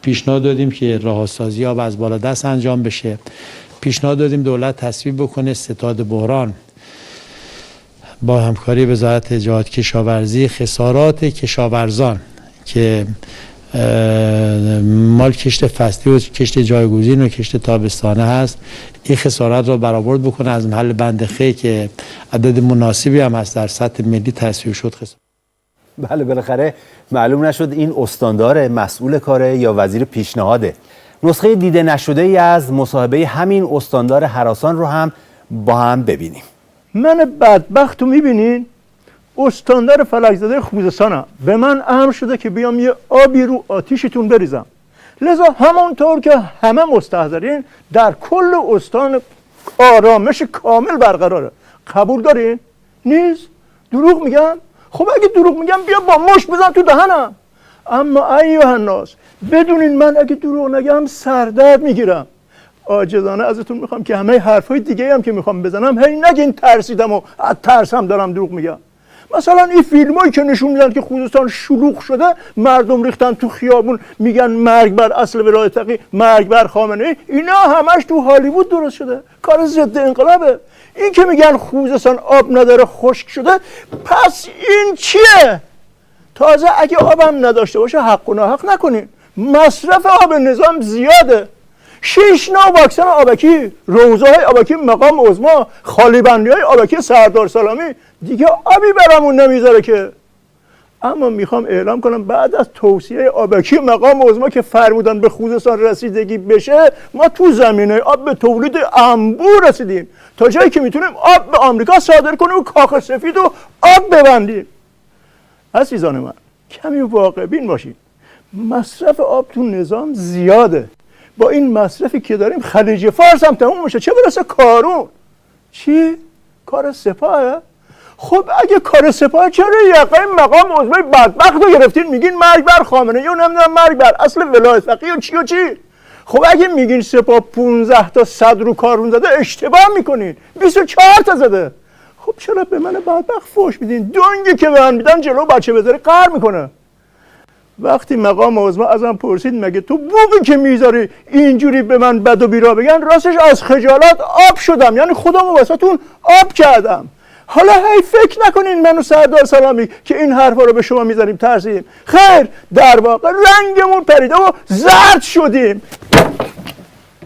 پیشنهاد دادیم که راهسازی آب از بالا دست انجام بشه. پیشنهاد دادیم دولت تصویب بکنه ستاد بحران با همکاری وزارت جهاد کشاورزی خسارات کشاورزان که مال کشت فصلی و کشت جایگزین و کشت تابستانه هست، این خسارات را برآورد بکنه از محل بند خ که عدد مناسبی هم هست در سطح ملی تصویب شد. بله بالاخره معلوم نشد این استاندار مسئول کاره یا وزیر پیشنهاده. نسخه دیده نشده ای از مصاحبه همین استاندار هراسان رو هم با هم ببینیم. من بدبخت رو میبینین استاندار فلکزاده خوزستانم، به من امر شده که بیام یه آبی رو آتیشتون بریزم، لذا همانطور که همه مستحضرین در کل استان آرامش کامل برقراره. قبول دارین؟ نیست؟ دروغ میگم؟ خب اگه دروغ میگم بیا با مشت بزن تو دهنم. اما ایها الناس بدونین من اگه دروغ نگم سردرد میگیرم. عاجزانه ازتون میخوام که همه حرفای دیگه هم که میخوام بزنم هی نگین ترسیدم و از ترسم دارم دروغ میگم. مثلا این فیلمایی که نشون میدن که خوزستان شلوغ شده، مردم ریختن تو خیابون میگن مرگ بر اصل ولایت فقیه، مرگ بر خامنه ای، اینا همش تو هالیوود درست شده، کار ضد انقلابه. این که میگن خوزستان آب نداره خشک شده، پس این چیه؟ تازه اگه آبم نداشته باشه حق و ناحق نکنین. مصرف آب نظام زیاده. 6 نوع واکسن آبکی، روزهای آبکی مقام عظما، خالی بندی های آبکی سردار سلامی، دیگه آبی برامون نمیذاره که. اما میخوام اعلام کنم بعد از توصیه آبکی مقام عظما که فرمودن به خوزستان رسیدگی بشه، ما تو زمینه آب به تولید انبوه رسیدیم، تا جایی که میتونیم آب به آمریکا صادر کنیم و کاخ سفید و آب ببندیم. عزیزان من کمی واقع بین باشید. مصرف آب تو نظام زیاده. با این مصرفی که داریم خلیج فارس هم تموم میشه، چه برسه کارون. چی؟ کار سپاهه؟ خب اگه کار سپاه چرا یقه مقام عظمای بدبخت رو گرفتین میگین مرگ بر خامنه یا نمیدونم مرگ بر اصل ولایت فقیه و چی و چی؟ خب اگه میگین سپاه 15 تا صد رو کارون زده اشتباه میکنین، 24 تا زده. خب چرا به من بدبخت فوش میدین؟ دنگی که به من میدن جلو بچه بذاره قهر میکنه. وقتی مقام عظما ازم پرسید مگه تو بوقی که میذاری اینجوری به من بد و بیرا بگن، راستش از خجالت آب شدم، یعنی خودمو واسهتون آب کردم. حالا هی فکر نکنین منو سردار سلامی که این حرفا رو به شما میذاریم ترسیم. خیر، در واقع رنگمون پریده و زرد شدیم.